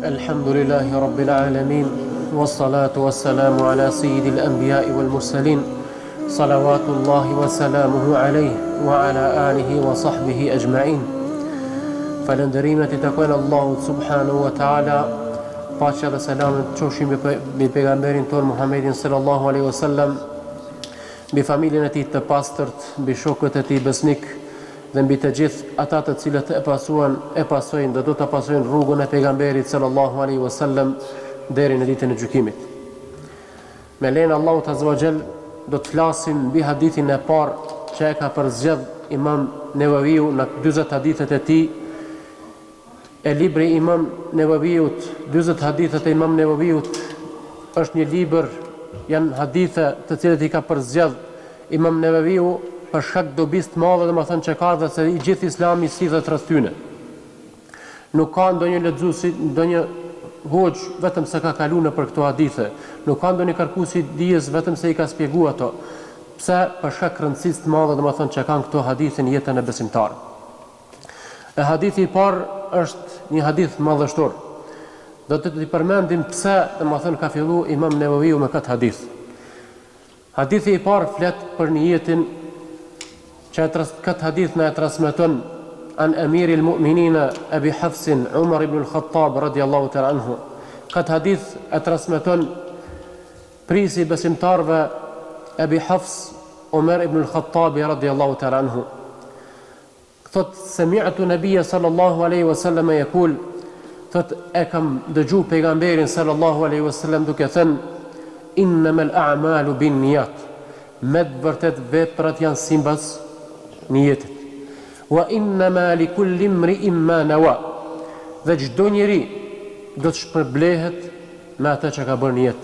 الحمد لله رب العالمين والصلاة والسلام على سيد الأنبياء والمرسلين صلوات الله وسلامه عليه وعلى آله وصحبه أجمعين. Falënderimet I takojnë Allahut subhanahu wa taala, paqja dhe selamet qofshin mbi pejgamberin ton Muhammedin sallallahu alaihi wasallam, mbi familjen e tij të pastërt, mbi shokët e tij besnik dhe mbi të gjithë ata të cilët e pasojnë dhe do të pasojnë rrugën e pejgamberit sallallahu alaihi wasallam deri në ditën e gjykimit. Me lejen e Allahut azza wa jall do të flasim mbi hadithin e parë që e ka përzgjedh Imam Newawiu në 40 hadithet e tij. E libri Imam Newawiut, 40 hadithet e Imam Newawiut është një libër, janë hadithe të cilët I ka përzgjedh Imam Newawiu për shkak dobisë të madhe, domethënë që ka dhe se I gjithë Islami sillet rreth tyne. Nuk ka ndonjë lexuesi, ndonjë hoxh vetëm se ka kaluar nëpër këto hadithe, nuk ka ndonjë kërkues I dijes vetëm se I ka shpjeguar ato. Pse? Për shkak rëndësisë të madhe, domethënë që kanë këto hadithe në jetën e besimtarit. E hadithi I parë është një hadith madhështor. Do të t'i përmendim pse domethënë ka filluar Imam Newawiu me këtë hadith. Hadithi I parë flet për niyetin që këtë hadith na e transmeton an Amiril Mu'minin Abi Hafs Umar ibn al-Khattab radiyallahu ta'ala anhu. Këtë hadith e transmeton prisi besimtarve Abi Hafs Umar ibn al-Khattab radiyallahu ta'ala anhu. Thot sami'tu nabiyya sallallahu alaihi wasallam yaqul, thot e kam dëgju pejgamberin sallallahu alaihi wasallam duke thënë innamal a'malu binniyat, me vërtet veprat janë sipas niyetit, wa innama likulli imri'in ma nawa, dhe çdo njeri do të shpërblehet me atë që ka bërë niyet.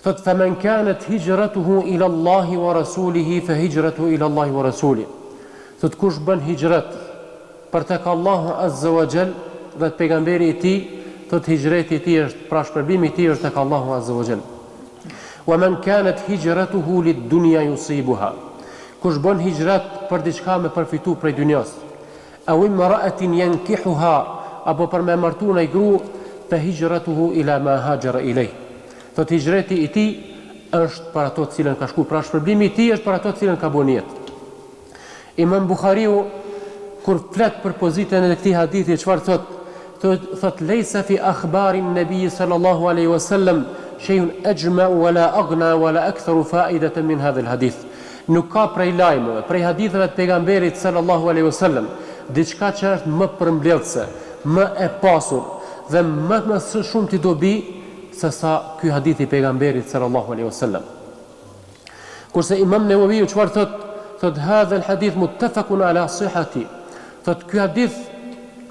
Thot faman kanat hijratuhu ila Allahi wa rasulihi fa hijratuhu ila Allahi wa rasulihi. Thot kush bën hijret për tek Allahu azza wa jall dhe pejgamberi I tij, thot hijreti I tij është, pra shpërbimi I tij është tek Allahu azza wa jall. Wa man kanat hijratuhu lid-dunya yusibuha. Kush bën hijret për diçka me përfitu prej dunjas. Aw imra'atin yankihuha, apo për me martu në gru, fa hijratuhu ila ma hajara ilay. Thot hijreti I tij është për ato të cilën ka shku, pra shpërbimi I tij është për ato të cilën ka bën jetë. Imam Buhariu kur flet për pozitën e këtij hadithi çfarë thot? Thot leysa fi akhbarin nabiy sallallahu alaihi wasallam shay'un ajma' wala aghna wala aktharu fa'idatan min hadha alhadith. Nuk ka prej lajmeve, prej haditheve të pejgamberit sallallahu alaihi wasallam diçka që është më përmbledhse, më e pasur dhe më shumë ti dobi se sa ky hadith I pejgamberit sallallahu alaihi wasallam. Kurse Imam Newawiu çfarë thot? Thot hadha alhadith muttafaqun ala sihhati. Thot ky hadith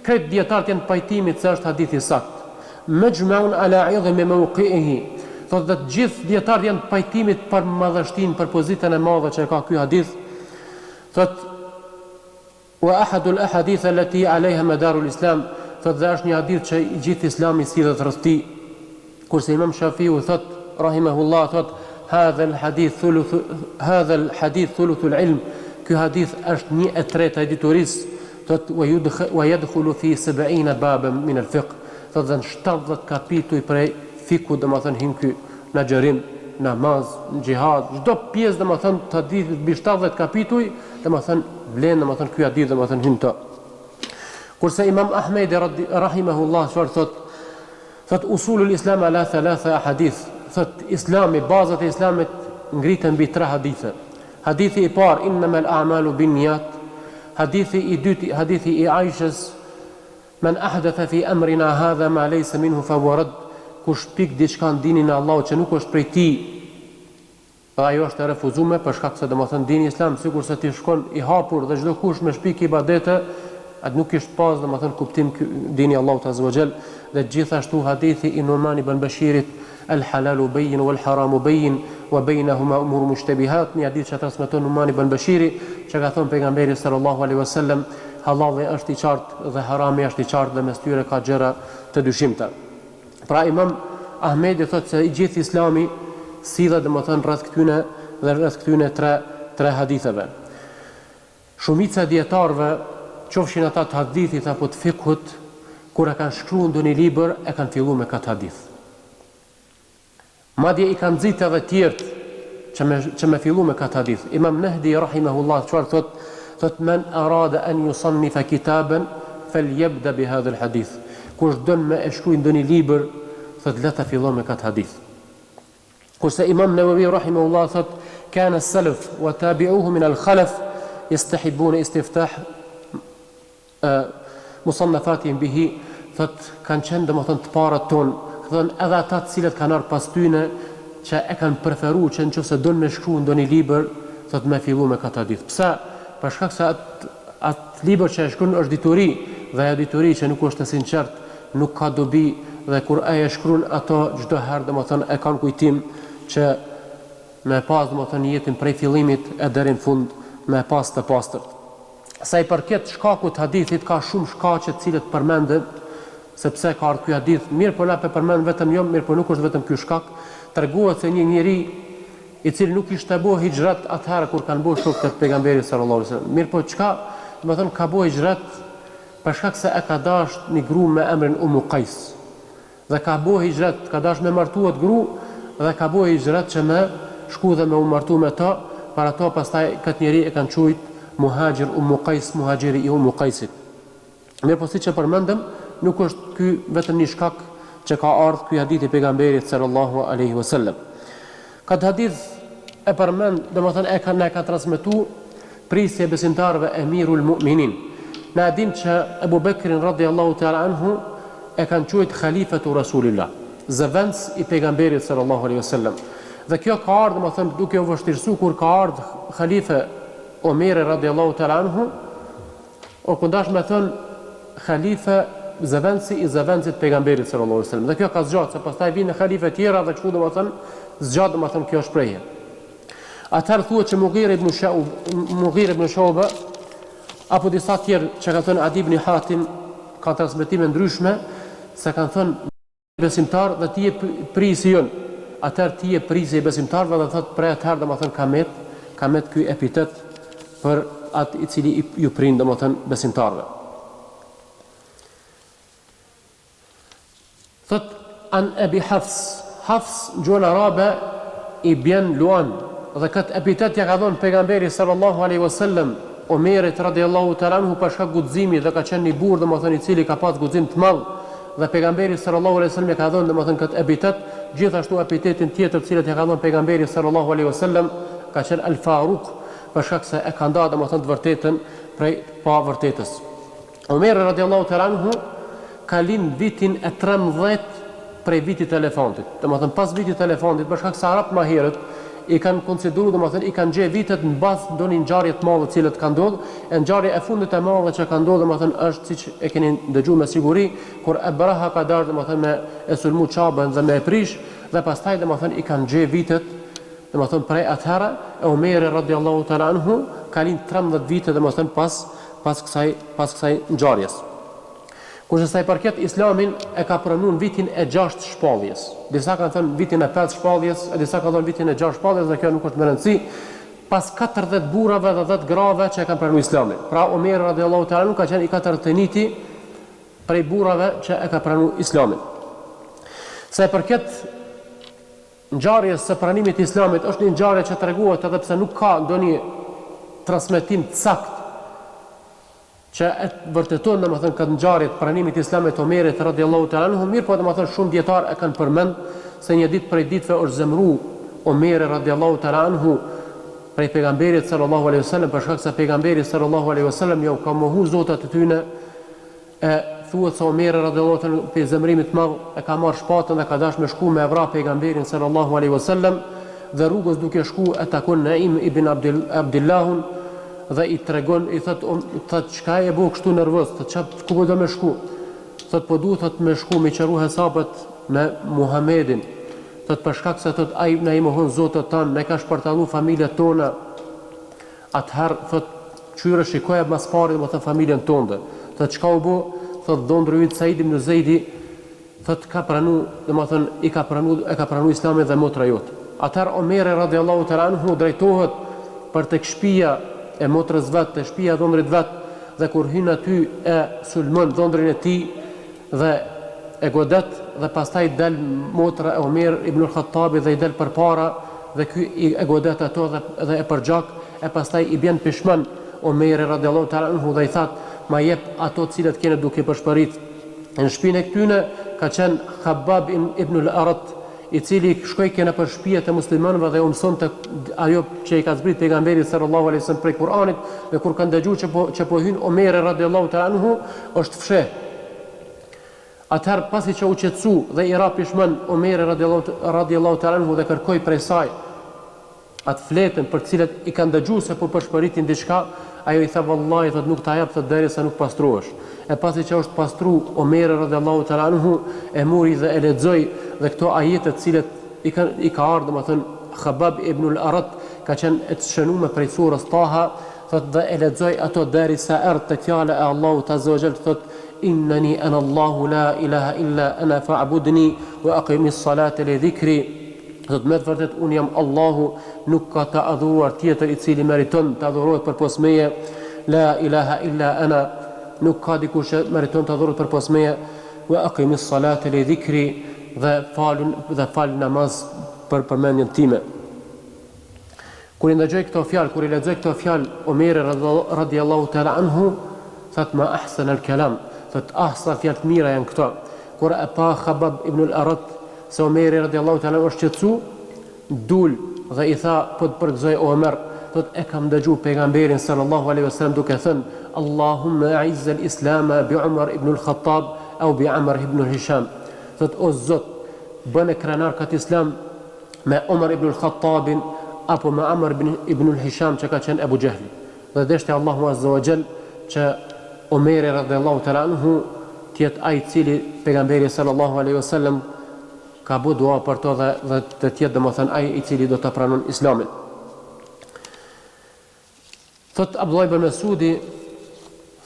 këtë dietarët janë pajtimit se është hadith I sakt. Majma'un ala 'idhmi mawqi'ihi. Thot dhe të gjithë dietarët janë pajtimit për madhështinë, për pozitën e madhe që ka ky hadith. Thot wa ahadu alahadith allati 'alayha madaru alislam. Thot dhe është një hadith që I gjithë Islami sillet rreth tij. Kurse Imam Shafiu thot rahimahullah thot هذا الحديث ثلث العلم. Ky hadith është 1/3 e diturisë. Thot ويدخل في 70 بابا من الفقه. Thot dhe 70 kapituj prej fikut, domethënë hin ky në xherim, namaz, në xhihad, çdo pjesë domethënë të hadithit mbi 70 kapituj, domethënë vlen domethënë ky hadith domethënë hin to. Kurse Imam Ahmed rahimahullah çfarë thot? Thot usulul islam ala 3 ahadith. Thot Islami, bazat e Islamit ngriten mbi 3 hadithe. Hadithi I parë innamal a'malu binniyat. Hadithi I dytë, hadithi I Aishës man ahdatha fi amrina hadha ma laysa minhu fa huwa rad. Kush pik diçka në dinin e Allahut që nuk është prej tij, ajo është e refuzuar për shkak se domethënë dini Islam sikurse ti shkon I hapur dhe çdo kush me shpik ibadete, atë nuk është pas domethënë kuptim dini e Allahut azza wa jall. Dhe gjithashtu hadithi I Numan ibn Bashirit الحلال بين والحرام بين وبينهما امور مشتبهات. Një hadith që transmeton Numan ibn Bashiri, që ka thënë pejgamberi sallallahu alaihi wasallam, halali është I qartë dhe harami është I qartë dhe mes tyre ka gjëra të dyshimta. Pra Imam Ahmedi thotë se I gjithë Islami sillet domethënë rreth këtyne tre haditheve. Shumica e dietarëve, qofshin ata të hadithit apo të fikhut, kur e kanë shkruar ndonjë libër, e kanë filluar me këtë hadith. Madje i kanë nxitë edhe tjerë që me fillu me këtë hadith. Imam Nahdi rahimahullah çfarë thot men arada an yusannifa kitaban falyabda bi hadha alhadith. Kush don me e shkruaj ndonjë libër, thot le ta fillon me këtë hadith. Kurse Imam Nawawi rahimahullah thot kana as-salaf wa tabi'uhu min al-khalaf yastahibun istiftah musannafatihim bihi, thot kanë qenë domethënë të parat ton, thon edhe ata të cilët kanë ardhur pas tyne që e kanë preferuar që nëse don me shkruaj ndonjë libër, thot me fillu me këtë hadith. Pse? Për shkak se atë libër që e shkruan është dituri, dhe ajo dituri që nuk është e sinqert, nuk ka dobi, dhe kur ai e shkruan ato çdo herë domethënë e kanë kujtim që me pas domethënë jetën prej fillimit e deri në fund me pas të pastërt. Sa i përket shkakut të hadithit, ka shumë shkaqe të cilët përmenden sepse ka ardhur ky hadith. Mirë, po na përmend vetëm jo, mirë, po nuk është vetëm ky shkak. Treguohet se një njeri i cili nuk ishte bëu hijrat atëherë kur kanë bëu shokët e pejgamberit sallallahu alajhi wasallam. Mirë, po çka, domethënë ka bëu hijrat për shkak se e ka dashur një grua me emrin Qais. Dhe ka bëu hijrat, ka dashur me martuat grua dhe ka bëu hijrat që me shku dhe me u martu me ta, para to pastaj këtë njeri e kanë quajtur Muhajir Qais, muhajiri i Qaisit. Mirë, po siç e përmendëm, nuk është ky vetëm një shkak që ka ardhur ky hadith i pejgamberit sallallahu alaihi wasallam. Këtë hadith e përmend, domethënë e ka transmetuar prisje besimtarëve Emirul Mu'minin. Na dim që Abu Bekrin radhiyallahu ta'ala anhu e kanë quajtur khalifatu Rasulillah, zëvendës i pejgamberit sallallahu alaihi wasallam. Dhe kjo ka ardhur, domethënë, duke u vështirësuar kur ka ardhur khalife Omeri radhiyallahu ta'ala anhu, o kundash me thënë khalife zëvendësi i zëvendësit pejgamberit sallallahu alaihi wasallam. Dhe kjo ka zgjatë, se pastaj vinë khalife tjera dhe kështu domethënë zgjat domethënë kjo shprehje. Atëherë thuhet që Mughira ibn Shu'ba apo disa tjerë që kanë thënë Adi ibn Hatim kanë transmetime ndryshme se kanë thënë besimtar dhe ti je prisi jon. Atëherë ti je prisi i besimtarëve dhe thotë prej atëherë domethënë kamet ky epitet për atë i cili ju prind domethënë besimtarëve. Thot an Abi Hafs gjuhën arabe i bjen Luan, dhe këtë epitet ja ka dhënë pejgamberi sallallahu alaihi wasallam Omerit radhiyallahu ta'ala anhu për shkak guximit, dhe ka qenë një burr domethënë i cili ka pas guxim të madh, dhe pejgamberi sallallahu alaihi wasallam ja ka dhënë domethënë këtë epitet, gjithashtu epitetin tjetër të cilët ja ka dhënë pejgamberi sallallahu alaihi wasallam ka qenë Al-Faruq, për shkak se e ka ndarë domethënë të vërtetën prej pa vërtetës. Omeri radhiyallahu ta'ala anhu ka lind vitin e 13 prej vitit të elefantit. Domethënë pas vitit të elefantit, për shkak se arabët më herët i kanë konsideruar, domethënë i kanë gjetur vitet në bazë ndonjë ngjarje të madhe të cilët kanë ndodhur. E ngjarja e fundit e madhe që ka ndodhur domethënë është siç e keni dëgjuar me siguri, kur Abraha ka dalë domethënë me e sulmu Çabën dhe me e prish, dhe pastaj domethënë i kanë gjetur vitet domethënë prej atëherë. Omeri radhiyallahu ta'ala anhu ka lind 13 vite domethënë pas kësaj ngjarjes. Kurse sa i përket Islamin e ka pranuar vitin e 6 shpalljes. Disa kanë thënë vitin e 5 shpalljes, e disa kanë thënë vitin e 6 shpalljes, dhe kjo nuk është më rëndësi. Pas 40 burrave dhe 10 grave që e kanë pranuar Islamin. Pra Omeri radhiyallahu ta'ala ka qenë i 49-ti prej burrave që e ka pranuar Islamin. Sa i përket ngjarjes së pranimit të Islamit, është një ngjarje që treguohet edhe pse nuk ka ndonjë transmetim të saktë që e vërteton domethënë këtë ngjarje të pranimit të Islamit Omerit radhiyallahu ta'ala anhu, mirë po domethënë shumë dietar e kanë përmend se një ditë prej ditëve është zemruar Omeri radhiyallahu ta'ala anhu prej pejgamberit sallallahu alaihi wasallam, për shkak se pejgamberi sallallahu alaihi wasallam jau ka mohu zotat e tyre. Thuhet se Omeri radhiyallahu ta'ala pe zemrimit të madh e ka marrë shpatën dhe ka dashur me shku me vra pejgamberin sallallahu alaihi wasallam, dhe rrugës duke shku e takon Naim ibn Abdillahun dhe i tregon, i thot çka e bëu kështu nervoz, thot ku do më shku? Thot po duhet me shku me qeru hesabet me Muhamedin. Thot për shkak se thot ai na i mohon zotat tan, ne ka shpartallu familjet tona. Atëherë thot qyre shikoja mas pari domethën familjen tonë. Thot çka u bë? Thot dhondrëvit Said ibn Zeidi, thot ka pranu, domethën e ka pranu Islamin dhe motra jot. Atëherë Omeri radhiyallahu ta'ala anhu drejtohet për tek shtëpia e motrës vet, të shtëpia e dhondrit vet, dhe kur hyn aty e sulmon dhondrin e tij, dhe e godet dhe pastaj del motra e Omer ibn al-Khattabi dhe i del përpara dhe ky e godet ato dhe e përgjak e pastaj i bjen pishman Omeri radiallahu ta'ala anhu dhe i that ma jep ato cilët kene duke përshpërit. Në shpinë e këtyne ka qenë Khabbab ibn al-Arat, i cili shkoj kene për shpijet e muslimanëve dhe umëson të ajo që i ka zbrit pejgamberi sallallahu alaihi wasallam prej Kur'anit, dhe kur kanë dëgju që po hyn Omeri radiallahu ta'ala anhu është fsheh. Atëherë pasi që u qetësu dhe i ra pishman Omeri radiallahu ta'ala anhu dhe kërkoi prej saj atë fletën për cilët i kanë dëgju se po përshpëritin diçka, ajo i tha vallahi thot nuk ta jap thot derisa nuk pastruhesh. E pasi që është pastru Omeri radiallahu ta'ala anhu e muri dhe e lexoi dhe këto ajete të cilët i ka ardhur domethënë Khabbab ibn al-Arat ka qenë e shënuar prej surës Taha, thot dhe e lexoi ato derisa erdhi te fjala e Allahut azza wa jalla, thot innani ana Allahu la ilaha illa ana fa'budni wa aqimis salata li dhikri. Thot me të vërtet unë jam Allahu, nuk ka të adhuruar tjetër i cili meriton të adhurohet përpos meje, la ilaha illa ana, nuk ka dikush që meriton të adhurohet përpos meje, wa aqimis salata li dhikri, dhe fal namaz për përmendjen time. Kur i ndëgjoj këto fjalë, kur i lexoj këto fjalë, Omeri radiallahu ta'ala anhu thot ma ahsan al-kalam, thot ahsa fjalë të mira janë këto. Kur e pa Khabbab ibn al-Arat se Omeri radiallahu ta'ala është qetësu, dul dhe i tha po të përgëzoj Omer, thot e kam dëgju pejgamberin sallallahu alaihi wasallam duke thënë Allahumma a'izz al-islam bi Umar ibn al-Khattab au bi Amr ibn al-Hisham. Thot o Zot, bën e krenar këtë islam me Umar ibn al-Khattabin apo me Amr ibn al-Hisham që ka qenë Ebu Jehli. Dhe deshte Allahu azza wa jall që Omeri radiallahu ta'ala anhu tjetë ai cili pejgamberi sallallahu alaihi wasallam ka bu dua për to dhe të tjetë domethënë ai i cili do të pranon islamin. Thot Abdullah ibn Mesudi,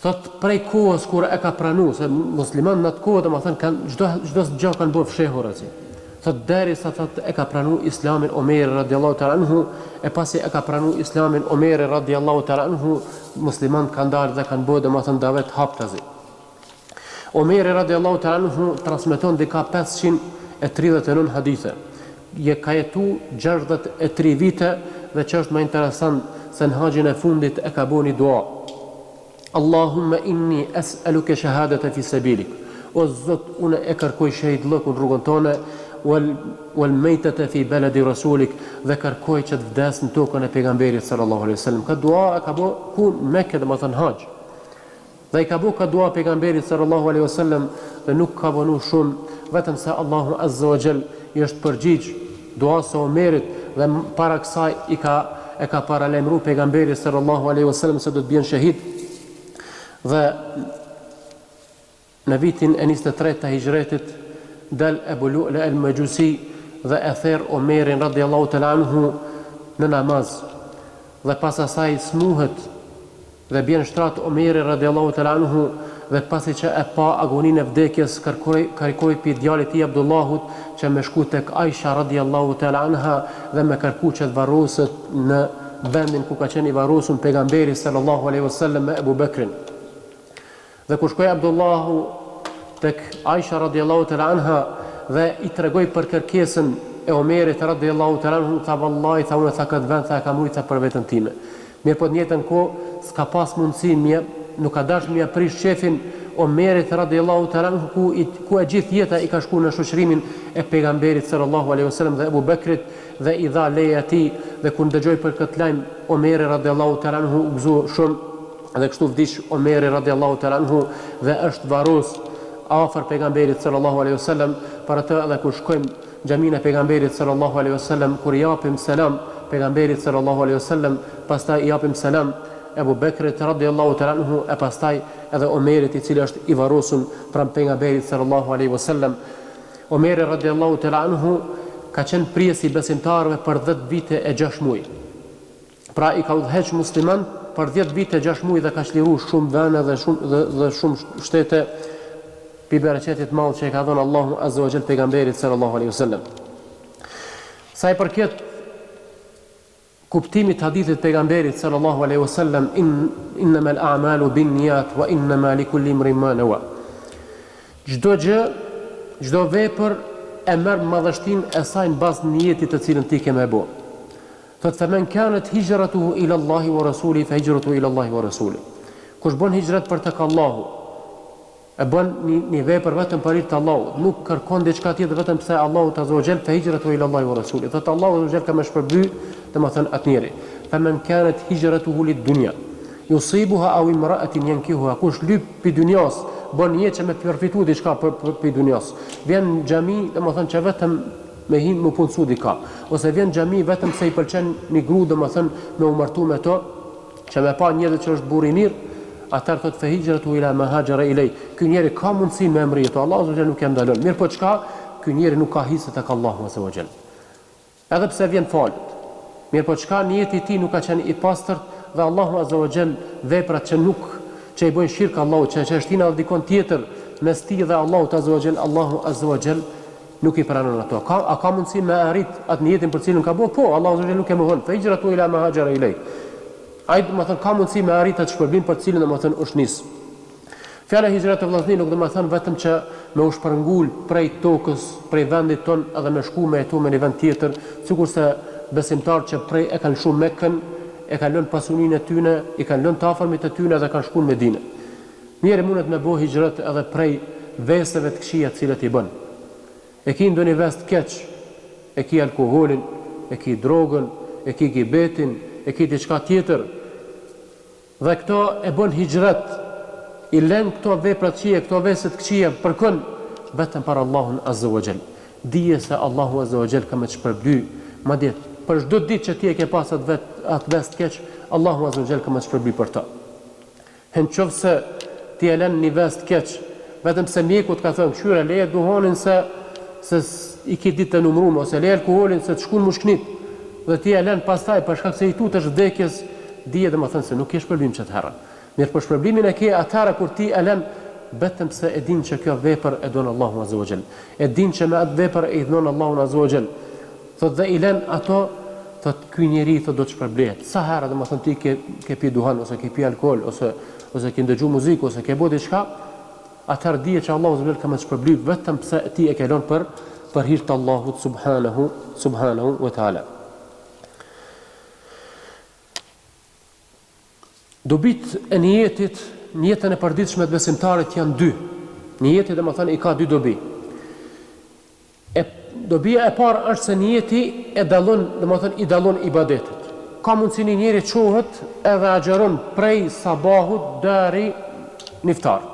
thot prej kohës kur e ka pranu, se musliman në atë kohë domethënë kanë çdo gjë kanë bërë fshehur aty. Thot derisa thot e ka pranu islamin Omeri radiallahu ta'ala anhu, e pasi e ka pranu islamin Omeri radiallahu ta'ala anhu, musliman kanë dalë dhe kanë bërë domethënë davet haptazi. Omeri radiallahu ta'ala anhu transmeton dika 539 hadithe. Je ka jetu 63 vite dhe që është më interesant se në haxhin e fundit e ka bëni dua. Allahumma inni as'aluka shahadata fi sabilik. O Zot, unë e kërkoj shahidllëkun rrugën tonë, wal maytata fi baladi rasulik, dhe kërkoj që të vdes në tokën e pejgamberit sallallahu alaihi wasallam. Ka dua e ka bë ku në Mekë domethënë haxh. Dhe i ka bë ka dua pejgamberit sallallahu alaihi wasallam dhe nuk ka vënë shumë, vetëm se Allahu azza wa jall i është përgjigj duas së Omerit dhe para kësaj e ka paralajmëruar pejgamberit sallallahu alaihi wasallam se do të bien shahid. Dhe në vitin e 23 të hijretit dal Ebu Lu'la al-Majusi dhe e therr Omerin radiallahu ta'ala anhu në namaz, dhe pas asaj smuhet dhe bjen shtrat Omeri radiallahu ta'ala anhu, dhe pasi që e pa agoninë e vdekjes kërkoi pi djalit i Abdullahut që me shku tek Aisha radiallahu ta'ala anha dhe me kërku që të varroset në vendin ku ka qenë i varrosur pejgamberi sallallahu alaihi wasallam me Ebu Bekrin. Dhe kur shkoi Abdullahu tek Aisha radiallahu ta'ala anha dhe i tregoi për kërkesën e Omerit radiallahu ta'ala anhu, tha vallahi tha unë tha këtë vend tha ka mujtë për veten time. Mirë po të njëjtën kohë s'ka pas mundësi nuk ka dash mja prish shefin Omerit radiallahu ta'ala anhu ku e gjithë jeta i ka shku në shoqërimin e pejgamberit sallallahu alaihi wasallam dhe Ebu Bekrit, dhe i dha leje atij, dhe kur dëgjoi për këtë lajm Omeri radiallahu ta'ala anhu u gëzoi shumë dhe kështu vdiq Omeri radiallahu ta'ala anhu dhe është varros afër pejgamberit sallallahu alaihi wasallam. Për atë edhe kur shkojmë xhamin e pejgamberit sallallahu alaihi wasallam, kur japim selam pejgamberit sallallahu alaihi wasallam, pastaj i japim selam Ebu Bekrit radiallahu ta'ala anhu, e pastaj edhe Omerit i cili është i varrosur pranë pejgamberit sallallahu alaihi wasallam. Omeri radiallahu ta'ala anhu ka qenë prijesi i besimtarëve për 10 vite e 6 muaj. Pra i ka udhëheq musliman për 10 vite e 6 muaj dhe ka çliruar shumë vende dhe shumë shtete pi bereqetit madh që i ka dhënë Allahu azza wa jall pejgamberit sallallahu alaihi wasallam. Sa i përket kuptimit hadithit pejgamberit sallallahu alaihi wasallam, innamal a'malu binniyat wa innama likulli imrin ma nawa. Çdo gjë, çdo vepër e merr madhështinë e saj në bazë të niyetit të cilën ti ke më bë. Thot faman kanat hijratuhu ila Allahi wa rasuli fa hijratuhu ila Allahi wa rasuli. Kush bën hijrat për tek Allahu, e bën një vepër vetëm për hir të Allahut, nuk kërkon diçka tjetër vetëm pse Allahu azza wa jall fa hijratuhu ila Allahi wa rasuli. Thot Allahu azza wa jall ka më shpërby, domethën atë njeri. Faman kanat hijratuhu lid-dunya yusibuha aw imra'atin yankihuha. Kush lyp pi dunjas, bën jetë që me përfitu diçka për dunjas. Vjen në xhami, domethën që vetëm me him më punësu dika, ose vjen në xhami vetëm se i pëlqen një gru, domethën me u martu me to, që me pa njerëz që është burr i mirë, atëherë thot fa hijratu ila ma hajara ilay. Ky njeri ka mundësi me emrit, Allahu subhanahu nuk e ndalon. Mirë po çka? Ky njeri nuk ka hise tek Allahu subhanahu. Edhe pse vjen falet. Mirë po çka? Niyeti i tij nuk ka qenë i pastërt dhe Allahu azza wa jall veprat që i bojnë shirk Allahu, që është tina dhe dikon tjetër mes tij dhe Allahut azza wa jall, Allahu azza wa jall nuk i pranon ato. A ka mundësi me arrit atë niyetin për cilën ka bërë? Po, Allahu azza wa jall nuk e mohon. Fa hijratu ila ma hajara ilay. Ai domethën ka mundësi me arrit atë shpërblim për cilën domethën është nis. Fjala hijrat vëllazëni nuk domethën vetëm që me u shpërngul prej tokës, prej vendit ton edhe me shku me jetu me një vend tjetër, sikurse besimtarët që prej e kanë shumë Mekën, e kanë lënë pasuninë e tyre, i kanë lënë të afërmit e tyre dhe kanë shkuar në Medinë. Njëri mundet me bëj hijrat edhe prej veseve të këqija të cilat i bën. E ki ndonjë vest keq, e ki alkoolin, e ki drogën, e ki gibetin, e ki diçka tjetër. Dhe këto e bën hijrat, i lën këto vepra të këqija, këto vese të këqija për kën? Vetëm për Allahun azza wa jall. Dije se Allahu azza wa jall ka më të shpërbly, madje për çdo ditë që ti e ke pas atë vest keq, Allahu azza wa jall ka më të shpërbly për ta. Nëse ti e lën një vest keq, vetëm se mjeku të ka thënë këshyre leje duhonin se i ke ditë të numëruar, ose leje alkoolin se të shkon mushknit, dhe ti e lën pastaj për shkak se i tutesh vdekjes, dije domethënë se nuk ke shpërblim çat herë. Mirë, për shpërblimin e ke atëherë kur ti e lën vetëm se e din që kjo vepër e don Allahu azza wa jall. E din që me atë vepër e don Allahu azza wa jall. Thot dhe i lën ato, thot ky njeri thot do të shpërblet. Sa herë domethënë ti ke pi duhan, ose ke pi alkool, ose ke ndëgju muzikë, ose ke bërë diçka, atëherë dije që Allahu azza wa jall ka më shpërbly vetëm pse ti e ke lënë për hir të Allahut subhanahu wa taala. Dobit e niyetit, nijetën e përditshme të besimtarit janë dy. Niyeti domethënë i ka dy dobi. Dobia e parë është se niyeti e dallon, domethënë i dallon ibadetet. Ka mundësi një njeri çohet edhe agjeron prej sabahut deri në iftar.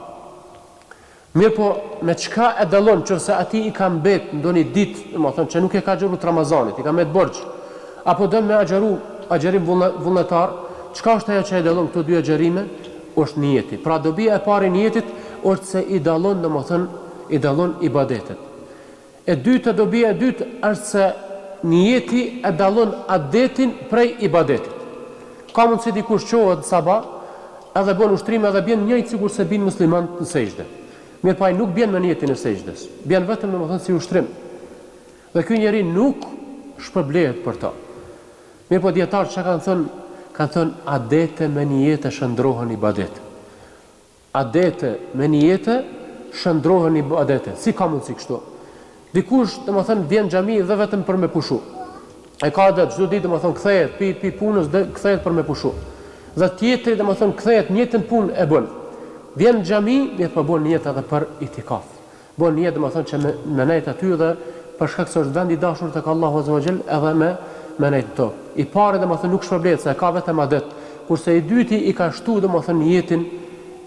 Mirë po, me çka e dallon nëse ati i ka mbet ndonjë ditë, domethënë që nuk e ka xheru Ramazanit, i ka mbet borxh, apo don me agjerim vullnetar, çka është ajo që e dallon këto dy agjerime? Është niyeti. Pra dobia e parë e niyetit është se i dallon, domethënë i dallon ibadetet. E dyta, dobia e dytë është se niyeti e dallon adetin prej ibadetit. Ka mundësi dikush çohet sabah, edhe bën ushtrim edhe bën njëjtë sikur se bin muslimanët në sejdë. Mirë, pa ai nuk bën me niyetin e sejdës. Bën vetëm domethënë si ushtrim. Dhe ky njeri nuk shpërblehet për ta. Mirë, po dietarët çka kanë thënë? Kanë thënë adete me niyete shndrohen ibadete. Adete me niyete shndrohen ibadete. Si ka mundësi kështu? Dikush domethënë vjen në xhami dhe vetëm për me pushu. Ai ka adet çdo ditë domethënë kthehet pi punës dhe kthehet për me pushu. Dhe tjetri domethënë kthehet në njëjtën punë e bën. Vjen në xhami, mirë po bën niyet edhe për itikaf. Bën niyet domethënë që me nejt aty dhe për shkak se është vend i dashur tek Allahu azza wa jall edhe me nejt to. I pari domethënë nuk shpërblet se ka vetëm adet, kurse i dyti i ka shtu domethënë niyetin,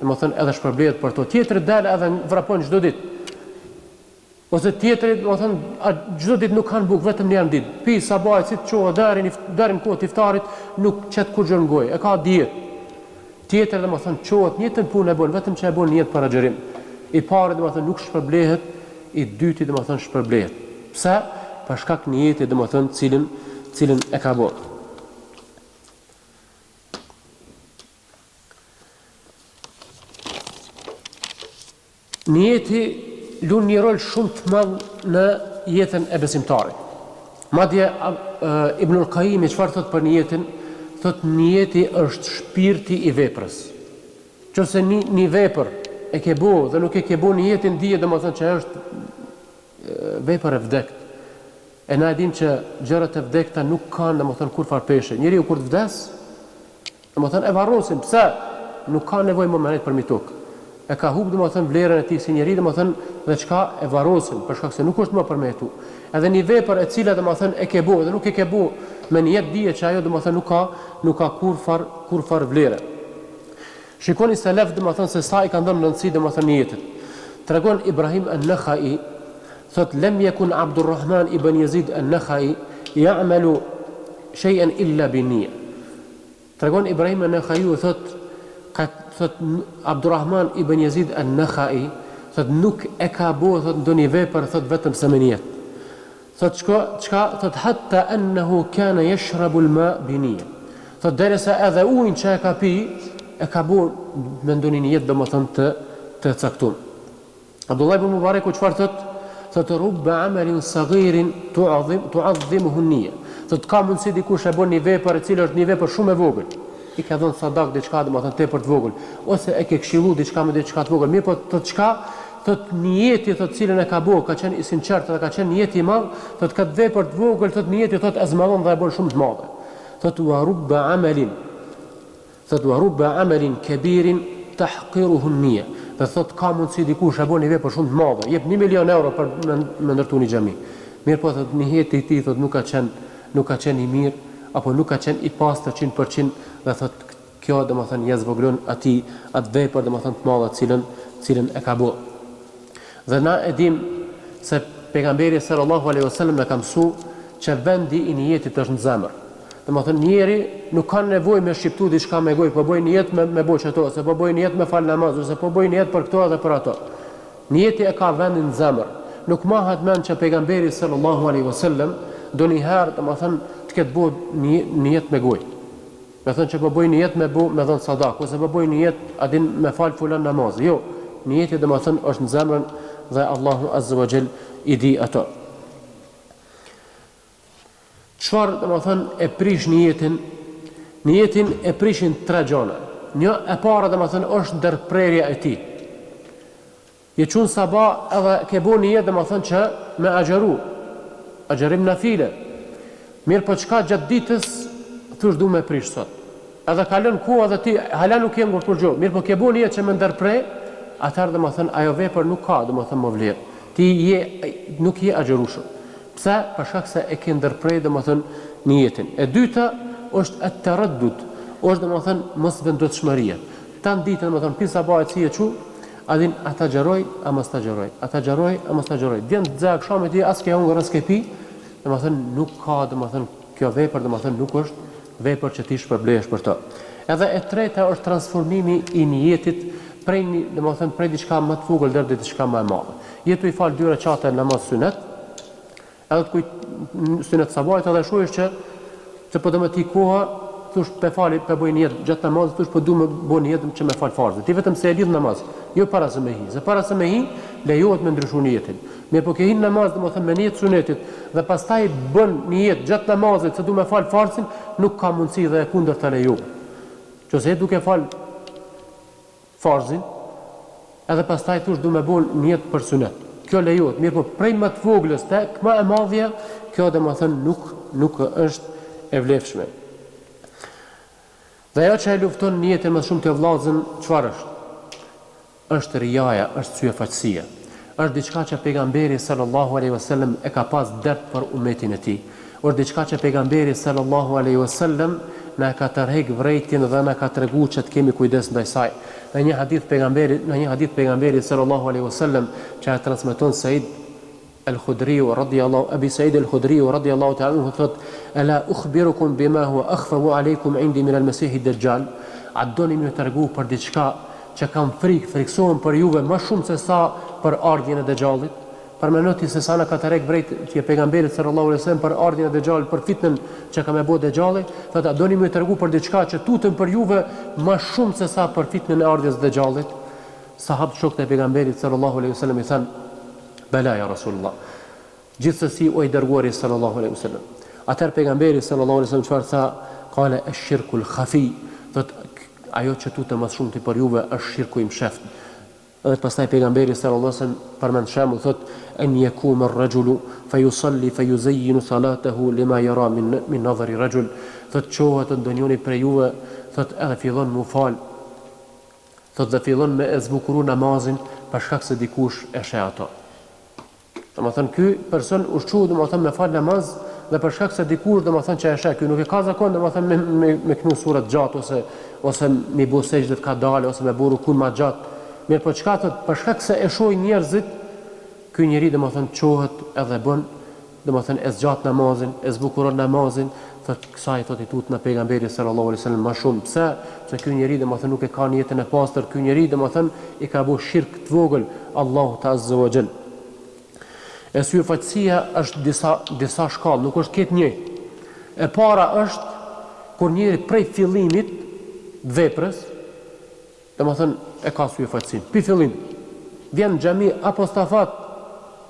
domethënë edhe shpërblet për to. Tjetri dal edhe vrapon çdo ditë. Ose tjetri domethënë çdo ditë nuk kanë bukë, vetëm një herë në ditë. Pi sabahit si të çohet deri në kohën e iftarit, nuk çet kur gjën gojë. E ka dietë. Tjetër domethënë çohet njëtën punë e bën, vetëm që e bën niyet për agjerim. I pari domethënë nuk shpërblehet, i dyti domethënë shpërblehet. Pse? Për shkak niyetit domethënë cilin e ka bërë. Niyeti lun një rol shumë të madh në jetën e besimtarit. Madje Ibnul Qayyim çfarë thot për niyetin? Thot niyeti është shpirti i veprës. Nëse një vepër e ke bo dhe nuk e ke bo një jetin dije domethënë që është vepër e vdekt. E na e dim që gjërat e vdekta nuk kanë domethënë kur farpeshe. Njeriu kur të vdes, domethënë e varrosin. Pse? Nuk ka nevojë më merret për mi tokë. E ka humb domethënë vlerën e tij si njeriu domethënë dhe çka e varrosin për shkak se nuk është më për me tu. Edhe një vepër e cila domethënë e ke bo dhe nuk e ke bo me një jetë dije që ajo domethënë nuk ka kur far vlerë. Shikoni selef domethënë se sa i kanë dhënë rëndësi domethënë jetën. Tregon Ibrahim an-Nakhai thot lem yakun Abdurrahman ibn Yazid an-Nakhai ya'malu shay'an illa bi-niyya. Tregon Ibrahim an-Nakhai thot Abdurrahman ibn Yazid an-Nakhai thot nuk e ka bo thot ndonjë vepër thot vetëm se me niyet. Thot çka thot hatta annahu kana yashrabu al-ma bi-niyya. Thot derisa edhe ujin që e ka pi e ka bo me ndonjë niyet domethënë të caktuar. Abdullah ibn Mubarak çfarë thot rubba amalin saghirin tu'azzimuhu an-niyya. Thot ka mundsi dikush e bën një vepër e cila është një vepër shumë e vogël. I ka dhënë sadak diçka domethënë tepër të vogël ose e ke këshillu diçka me diçka të vogël. Mirë po thot çka thot niyeti thot cilën e ka bërë ka qenë i sinqert dhe ka qenë niyeti i madh, thot këtë vepër të vogël thot niyeti thot azmallon dhe e bën shumë të madhe. Thot wa rubba amalin kabirin tahqiruhu an-niyya. Dhe thot ka mundsi dikush e bën një vepër shumë të madhe, jep 1 milion euro për me ndërtu një xhami. Mirë po thot niyeti i tij thot nuk ka qenë i mirë apo nuk ka qenë i pastër 100% dhe thot kjo domethënë ja zvoglon atë vepër domethënë të madhe cilën e ka bërë. Dhe na e dim se pejgamberi sallallahu alaihi wasallam na ka mësuar që vendi i niyetit është në zemër. Domethënë njeri nuk ka nevojë me shqiptu diçka me gojë, po bëj niyet me bosh ato, ose po bëj niyet me fal namaz, ose po bëj niyet për këto edhe për ato. Niyeti e ka vendin në zemër. Nuk mahet mend që pejgamberi sallallahu alaihi wasallam doniherë domethënë të ketë bëu niyet me gojë. Me thënë që po bëj niyet me dhënë sadak, ose po bëj niyet adin me fal fulan namaz. Jo, niyeti domethënë është në zemrën dhe Allahu azza wa jall i di ato. Çfarë domethënë e prish niyetin? Niyetin e prishin 3 gjëra. Një e para domethënë është ndërprerja e tij. Je çun sabah edhe ke bëu niyet domethënë që me agjeru. Agjerim nafile. Mirë po çka gjatë ditës thosh du me prish sot. Edhe kalon koha dhe ti hala nuk ke ngurtur gjë. Mirë po ke bëu niyet që me ndërprej, atëherë domethënë ajo vepër nuk ka domethënë më vlerë. Ti nuk je agjerueshëm. Pse? Për shkak se e ke ndërprej domethënë niyetin. E dyta është at-taraddud, është domethënë mos vendosmëria. Tan ditën domethënë pin sabahit si e çu, adin ata xheroj, a mos ta xheroj. Ata xheroj, a mos ta xheroj. Djen të akşamit ti as ke hungur as ke pi, domethënë nuk ka domethënë kjo vepër domethënë nuk është vepër që ti shpërblehesh për to. Edhe e treta është transformimi i niyetit prej domethënë prej diçka më të vogël deri te diçka më e madhe. Jetu i fal 2 recate namaz sunet, edhe të kujt sunet sabahit edhe shohësh që po do më ti koha thosh pe fali pe bëj niyet gjatë namazit thosh po du më bëj niyet që më fal farzë. Ti vetëm se e lidh namaz, jo para se me hi. Se para se me hi lejohet me ndryshu niyetin. Mirë po ke hin namaz domethënë me niyet sunetit dhe pastaj bën niyet gjatë namazit se du më fal farzin, nuk ka mundësi dhe e kundërta lejohet. Qose duke fal farzin edhe pastaj thosh du më bën niyet për sunet. Kjo lejohet. Mirë po prej më të voglës tek më e madhja, kjo domethënë nuk është e vlefshme. Dhe ajo që e lufton niyetin më shumë të vllazën, çfarë është? Është riaja, është syefaqësia. Është diçka që pejgamberi sallallahu alaihi wasallam e ka pas dert për ummetin e tij. Është diçka që pejgamberi sallallahu alaihi wasallam na ka tërheq vërejtjen dhe na ka treguar që të kemi kujdes ndaj saj. Në një hadith pejgamberi sallallahu alaihi wasallam që e transmeton Said al-Khudri Abi Said al-Khudri radiyallahu ta'ala anhu thot: "Ala ukhbirukum bima huwa akhfafu alaykum 'indi min al-Masih ad-Dajjal?" A doni më t'rregoj për diçka që kam friksohem për juve më shumë se sa për ardhjen e Dajjalit? Përmendoti se sa na ka tërheq vërejtje pejgamberit sallallahu alaihi wasallam për ardhjen e Dajjalit, për fitnën që ka më bë Dajjali, thot a doni më t'rregoj për diçka që tutën për juve më shumë se sa për fitnën e ardhjes së Dajjalit? Sahabët shokët e pejgamberit sallallahu alaihi wasallam i thanë: "Bela ya Rasulullah." Gjithsesi o i dërguari sallallahu alaihi wasallam. Atëherë pejgamberi sallallahu alaihi wasallam çfarë tha? Qala ash-shirku al-khafi. Thot ajo që tutë më shumë ti për juve është shirku i mshaft. Edhe pastaj pejgamberi sallallahu alaihi wasallam përmend shembull thot en yakuma ar-rajulu fayusalli fayuzayyinu salatahu lima yara min nadhari rajul, thot çohet ndonjëri prej juve, thot edhe fillon mu fal, thot dhe fillon me e zbukuru namazin për shkak se dikush e sheh ato. Domethënë ky person ushqu domethënë me fal namaz dhe për shkak se dikush domethënë që e sheh, ky nuk e ka zakon domethënë me knu surat gjatë ose me bu sejdë ka dalë ose me bu rukun ma gjatë. Mirë po çka thot për shkak se e shohin njerëzit, ky njeri domethënë çohet edhe bën domethënë e zgjat namazin, e zbukuron namazin, thot kësaj thot I tut në pejgamberi sallallahu alaihi wasallam më shumë. Pse? Se ky njeri domethënë nuk e ka në jetën e pastër, ky njeri domethënë I ka bu shirk të vogël Allahu azza wa jall. E syfaqësia është disa shkallë, nuk është këtë një. E para është kur njeri prej fillimit veprës, domethënë e ka syfaqësinë. Pi fillim vjen në xhami apostafat,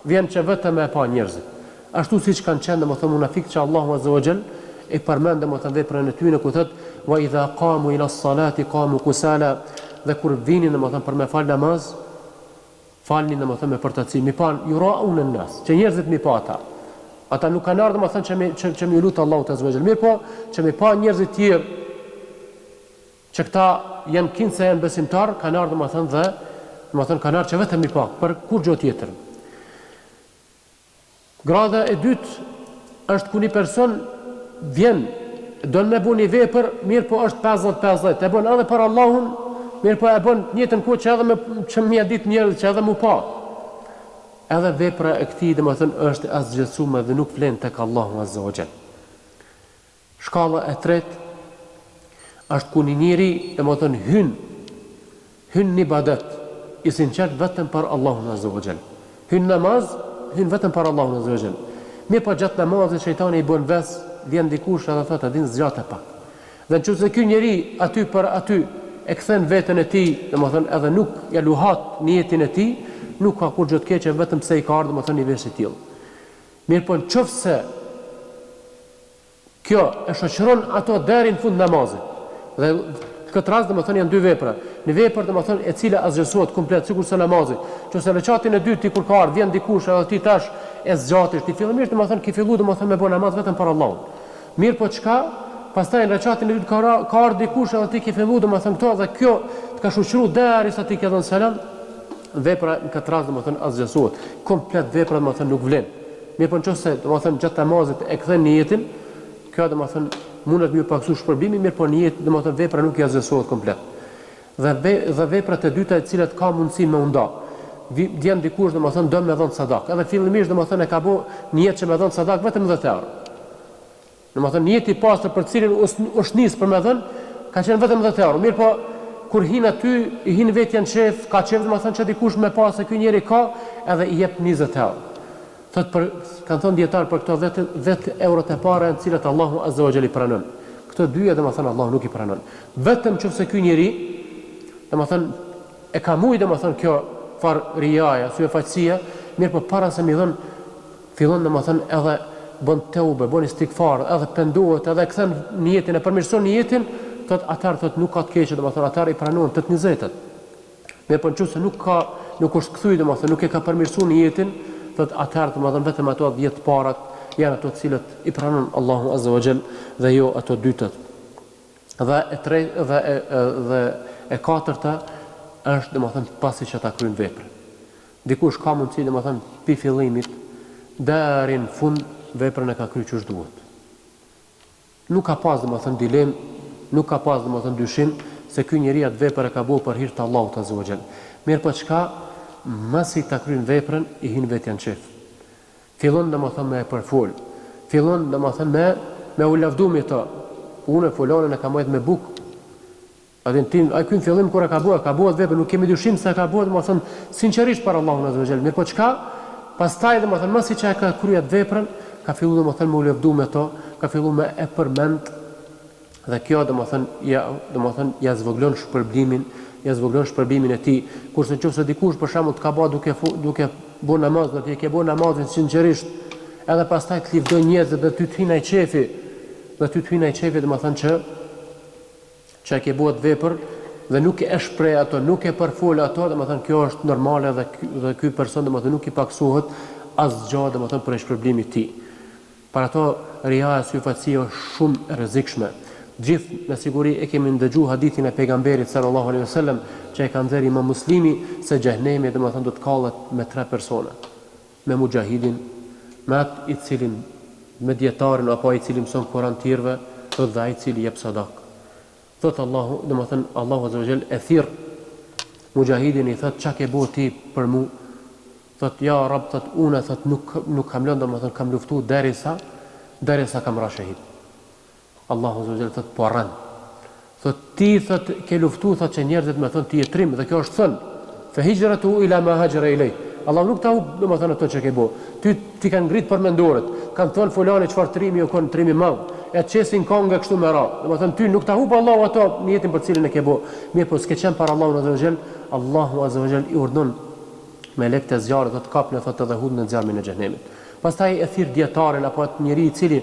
vjen që vetëm e pa njerëzit. Ashtu siç kanë qenë domethënë munafiqët që Allahu azza wa jall e përmend domethënë veprën e tyre ku thot wa idha qamu ila as-salati qamu kusala, dhe kur vinin domethënë për me fal namaz, falni domethënë me përtatësi, mi pan yuraun an-nas, që njerëzit mi pa ata. Ata nuk kanë ardhur domethënë që mi lut Allahu azza wa jall, mirë po që mi pa njerëzit tjerë që këta janë kinë se janë besimtar, kanë ardhur domethënë dhe domethënë kanë ardhur që vetëm mi pa, për kur gjë tjetër. Grada e dytë është kur një person vjen, do me bu një vepër, mirë po është 50-50, e bën edhe për Allahun, mirë po e bën njëtën kohë që edhe që mja ditë njerëz që edhe mu pa. Edhe vepra e këtij domethënë është asgjësuar dhe nuk vlen tek Allahu azza wa jall. Shkalla e tretë është kur një njeri domethënë hyn në ibadet, I sinqert vetëm për Allahun azza wa jall. Hyn namaz, hyn vetëm për Allahun azza wa jall. Mirë po gjatë namazit shejtani I bën ves, vjen dikush edhe thotë a din zgjatë pak. Dhe nëse ky njeri aty për aty e kthen veten e tij, domethënë edhe nuk ja luhat niyetin e tij, nuk ka kur gjë të keqe vetëm pse I ka ardhur domethënë I vesh I tillë. Mirë po nëse kjo e shoqëron ato deri në fund namazit. Dhe këtë rast domethënë janë dy vepra. Një vepër domethënë e cila asgjësohet komplet sikur se namazi. Nëse rekatin e dytë ti kur ka ardhur vjen dikush edhe ti tash e zgjatish, ti fillimisht domethënë ki fillu domethënë me bën namaz vetëm për Allahun. Mirë po çka? Pastaj në rekatin e dytë ka ardhur dikush edhe ti ki fillu domethënë këto dhe kjo të ka shoqëruar derisa ti ke dhënë selam. Vepra në këtë rast domethënë asgjësohet. Komplet vepra domethënë nuk vlen. Mirë po nëse domethënë gjatë namazit e kthen niyetin, kjo domethënë mundet më paksu shpërbimi, mirë po nijet domethënë vepra nuk asgjësohet komplet. Dhe veprat e dyta të cilat ka mundësi me nda. Vjen dikush domethënë do me dhon sadak. Edhe fillimisht domethënë e ka bë nijet që me dhon sadak vetëm 10 euro. Domethënë niyeti I pastër për cilin është nis për me dhën ka qenë vetëm 10 euro. Mirë po kur hin aty, I hin vetjan shef, ka qenë domethënë që dikush me pas se ky njeri ka edhe I jep 20 euro. Thot kanë thënë dietar për këto 10 euro të para në cilat Allahu azza wa jalla I pranon. Këto dyja domethënë Allahu nuk I pranon. Vetëm nëse ky njeri domethënë e ka mujë domethënë kjo far riaja, syfaqësia, mirë po para se mi dhon fillon domethënë edhe bën teube, bën istighfar, edhe pendohet, edhe kthen niyetin e përmirëson niyetin, thot atar thot nuk ka të keqë domethënë atar I pranon 8-20. Mirë po nëse nuk është kthy domethënë nuk e ka përmirësuar niyetin, thot atar domethënë vetëm ato 10 parat janë ato të cilët I pranon Allahu azza wa jall dhe jo ato dytat. Dhe e tretë dhe e katërta është domethënë pasi që ta kryen veprën. Dikush ka mundësi domethënë pi fillimit deri në fund veprën e ka kryer ç'është duhet. Nuk ka pas domethënë dilem, nuk ka pas domethënë dyshim se ky njeri atë veprë e ka bërë për hir të Allahut azza wa jall. Mirë po çka masi ta kryen veprën I hin vetjan çef. Fillon domethënë me përfol. Fillon domethënë me u lavdu me to. Unë fulanën e ka marrë me buk. Ai ky në fillim kur e ka bërë veprën, nuk kemi dyshim se ka bërë domethënë sinqerisht për Allahun azza wa jall. Mirë po çka? Pastaj domethënë masi që e ka kryer veprën, ka filluar domethënë me u lavdu me to, ka filluar me e përmend dhe kjo domethënë ja zvoglon shpërblimin e tij. Kurse nëse dikush për shembull të ka bërë duke bërë namaz, do të ke bërë namazin sinqerisht, edhe pastaj të lëvdoj njerëz dhe ty të hinaj qefi, domethënë që e ke bërë veprë, dhe nuk e shpreh ato, nuk e përfol ato, domethënë kjo është normale dhe ky person domethënë nuk i paksohet asgjë domethënë për shpërblimit të tij. Për ato riaja syfatësia është shumë e rrezikshme. Gjithë me siguri e kemi ndëgjuar hadithin e pejgamberit sallallahu alaihi wasallam që e ka nxjerrë Imam Muslimi se xhehenemi domethënë do të kallet me 3 persona. Me mujahidin, me atë i cilin me dietarin apo ai i cili mëson Kur'an të tjerëve, dhe ai i cili jep sadak. Thot Allahu, domethënë Allahu azza wa jall e thirr mujahidin i thot çka ke bëu ti për mua? Thot ja Rab, thot unë thot nuk kam lënë domethënë kam luftuar derisa kam ra shahid. Allahu azza wa jall thot po arran. Thot ti thot ke luftuar thot që njerëzit më thon ti je trim dhe kjo është thën. Fa hijratu ila ma hajara ilay. Allah nuk ta hub domethënë ato që ke bëu. Ti kanë ngrit për mendorët. Kan thon fulani çfarë trimi o kon trimi madh. E çesin konga kështu me radhë. Domethënë ty nuk ta hub Allahu ato në jetën për cilën e ke bëu. Mirë, po s'ke qenë para Allahut azza wa jall, Allahu azza wa jall i urdhon me lek të zjarrit të kapnë thotë edhe hudhën në zjarmin e xhenemit. Pastaj e thirr dietarin apo atë njeriu i cili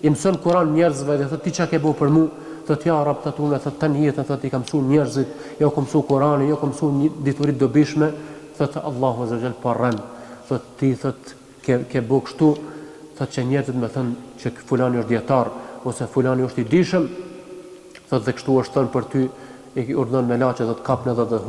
i mëson Kur'an njerëzve dhe thotë ti çka ke bëu për mua? Thotë ja Rab, thotë unë thotë tani jetën thotë i kam mësuar njerëzit, jo kam mësuar Kur'anin, jo kam mësuar një dituri të dobishme, thotë Allahu azza wa jall parran. Thotë ti thotë ke bëu kështu, thotë që njerëzit më thënë që fulani është dietar ose fulani është i dishëm, thotë dhe kështu është thënë për ty, i urdhon me laçë do të kapnë dhe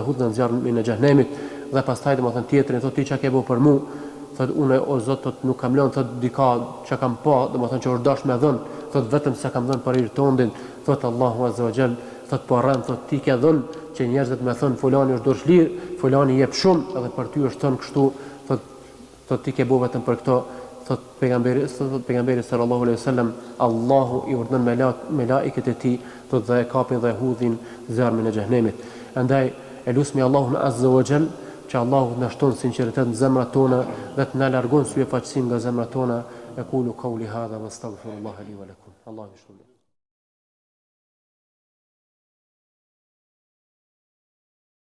hudhën në zjarmin e xhenemit. Dhe pastaj domethënë tjetrin thotë ti çka ke bëu për mua? Thotë unë o Zot thotë nuk kam lënë thotë dika çka kam pa, domethënë që është dash me dhën, thotë vetëm se kam dhën për hir tondin. Thotë Allahu azza wa jall, thotë po rran thotë ti ke dhën që njerëzit më thon fulani është dorëshlir, fulani jep shumë edhe për ty është thënë kështu, thotë ti ke bëu vetëm për këto. Thotë pejgamberi sallallahu alaihi wasallam, Allahu i urdhon me laiket e tij thotë dhe e kapin dhe hudhin zjarmin e xhenemit. Andaj elusmi Allahun azza wa jall që Allahu të na shton sinqeritet në zemrat tona dhe të na largon syfaqësinë nga zemrat tona. Aqulu qawli hadha wastaghfirullaha li wa lakum. Allahu shukran.